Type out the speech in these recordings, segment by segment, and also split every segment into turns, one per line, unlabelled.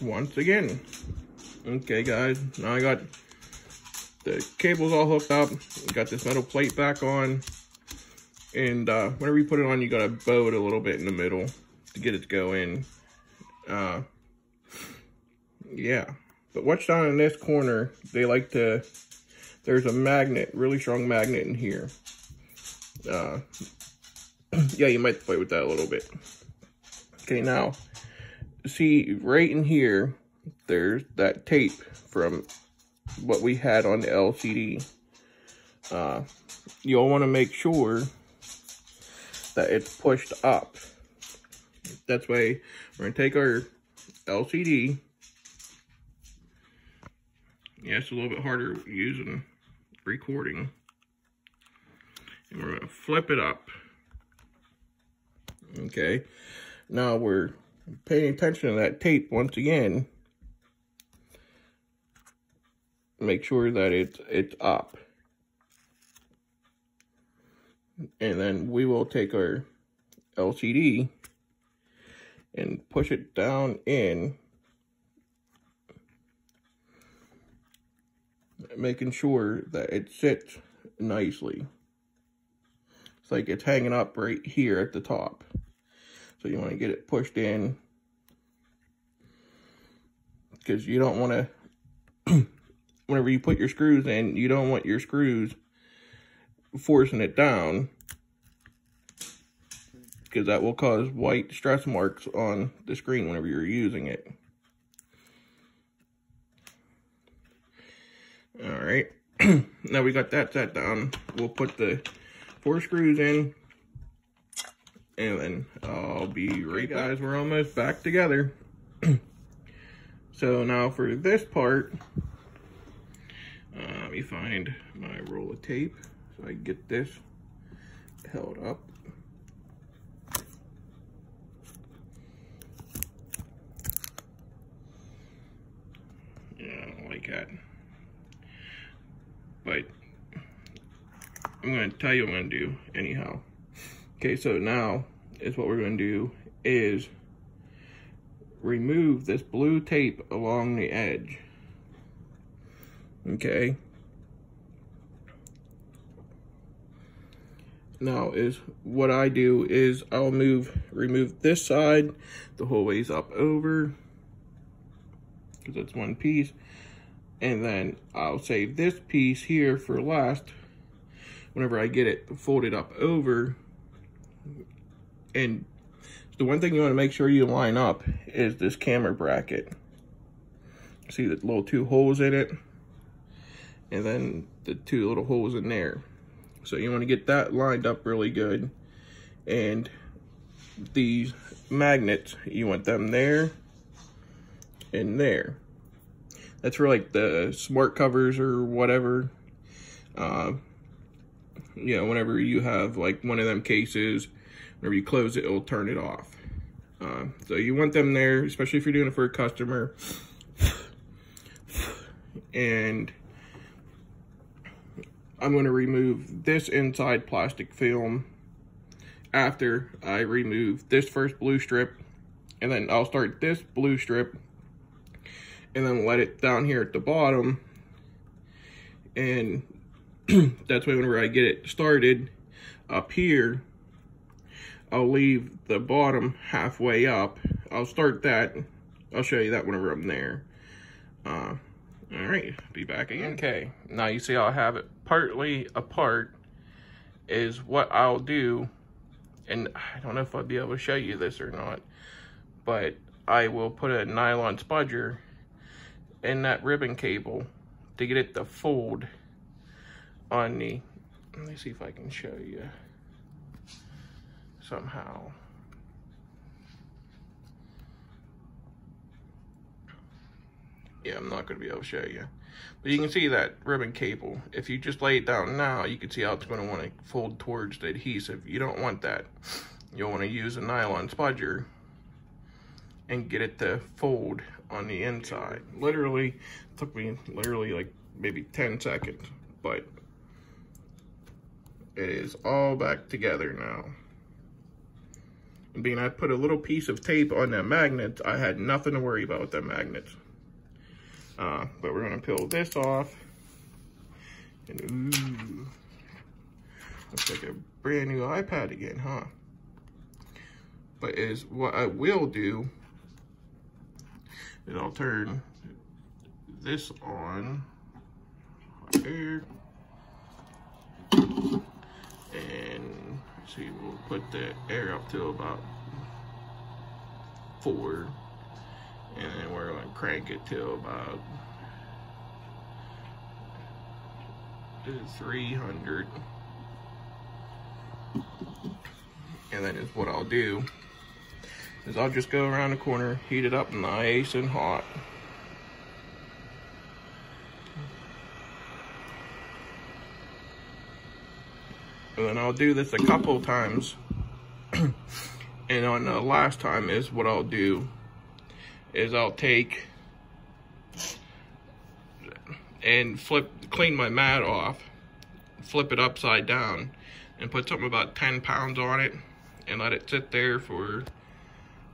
once again. Okay guys, now I got the cables all hooked up, got this metal plate back on, and whenever you put it on, you gotta bow it a little bit in the middle to get it to go in. Yeah, but watch down in this corner, they like to, there's a magnet, really strong magnet in here. Yeah, you might play with that a little bit. Okay, now, see right in here, there's that tape from what we had on the LCD. You'll want to make sure that it's pushed up. That's why we're going to take our LCD. Yeah, it's a little bit harder using recording. And we're going to flip it up. Okay. Now we're paying attention to that tape once again. Make sure that it's up. And then we will take our LCD and push it down in, making sure that it sits nicely. It's like it's hanging up right here at the top. So you want to get it pushed in, because you don't want to, whenever you put your screws in, you don't want your screws forcing it down, because that will cause white stress marks on the screen whenever you're using it. All right, now we got that set down. We'll put the 4 screws in, and then I'll be right back. Guys, we're almost back together. So now for this part, let me find my roll of tape so I can get this held up. Yeah, I don't like that. But I'm going to tell you what I'm going to do anyhow. Okay, so now is what we're going to do is remove this blue tape along the edge. Okay. Now is what I do is I'll remove this side the whole ways up over, because it's one piece, and then I'll save this piece here for last whenever I get it folded up over. And the one thing you want to make sure you line up is this camera bracket. See the little 2 holes in it, and then the 2 little holes in there. So you want to get that lined up really good. And these magnets, you want them there and there. That's for like the smart covers or whatever. You know, whenever you have like one of them cases, whenever you close it, it'll turn it off. So you want them there, especially if you're doing it for a customer. And I'm going to remove this inside plastic film after I remove this first blue strip, and then I'll start this blue strip and then let it down here at the bottom. And that's why whenever I get it started up here, I'll leave the bottom halfway up. I'll start that. I'll show you that whenever I'm there. All right, be back again. Okay, now you see I'll have it partly apart is what I'll do. And I don't know if I'll be able to show you this or not, but I will put a nylon spudger in that ribbon cable to get it to fold on the, let me see if I can show you somehow. Yeah, I'm not going to be able to show you. But you can see that ribbon cable. If you just lay it down now, you can see how it's going to want to fold towards the adhesive. You don't want that. You'll want to use a nylon spudger and get it to fold on the inside. Literally, it took me literally like maybe 10 seconds. But it is all back together now. And being I put a little piece of tape on that magnet, I had nothing to worry about with that magnets. But we're gonna peel this off. And ooh, looks like a brand new iPad again, huh? But is what I will do is I'll turn this on here, and see, we'll put the air up to about 4, and then we're gonna crank it to about 300. And then is what I'll do is I'll just go around the corner, heat it up nice and hot. And then I'll do this a couple times. And on the last time is what I'll do is I'll take and clean my mat off, flip it upside down, and put something about 10 pounds on it and let it sit there for,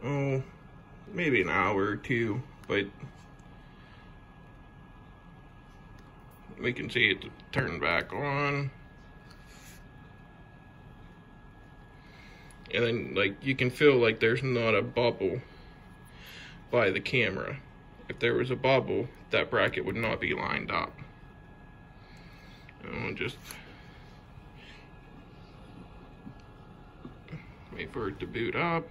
oh, maybe an hour or two, but we can see it turn back on. And then, like, you can feel like there's not a bubble by the camera. If there was a bubble, that bracket would not be lined up. And we'll just wait for it to boot up.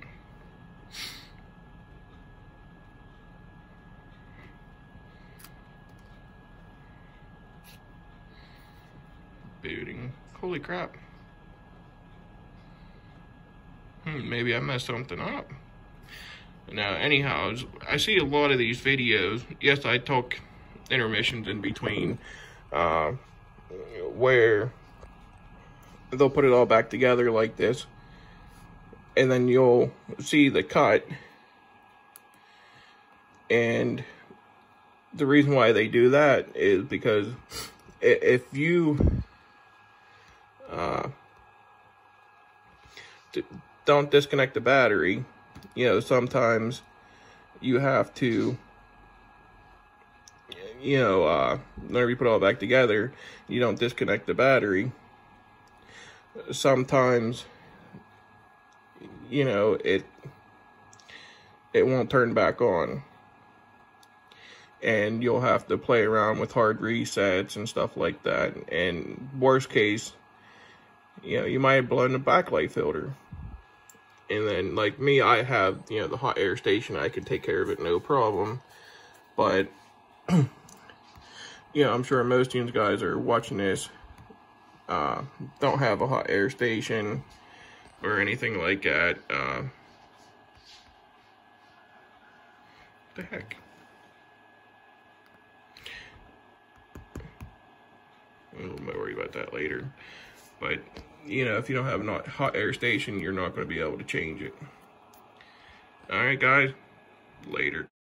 Booting. Holy crap. Maybe I messed something up. Now, anyhow, I see a lot of these videos. Yes, I took intermissions in between, where they'll put it all back together like this, and then you'll see the cut. And the reason why they do that is because if you don't disconnect the battery, you know, sometimes you have to, you know, whenever you put it all back together, you don't disconnect the battery. Sometimes, you know, it won't turn back on. And you'll have to play around with hard resets and stuff like that. And worst case, you know, you might have blown the backlight filter. And then, like me, I have, you know, the hot air station. I can take care of it, no problem. But, you know, I'm sure most of you guys are watching this, don't have a hot air station or anything like that. What the heck? We'll worry about that later. But, you know, if you don't have a hot air station, you're not going to be able to change it. All right, guys. Later.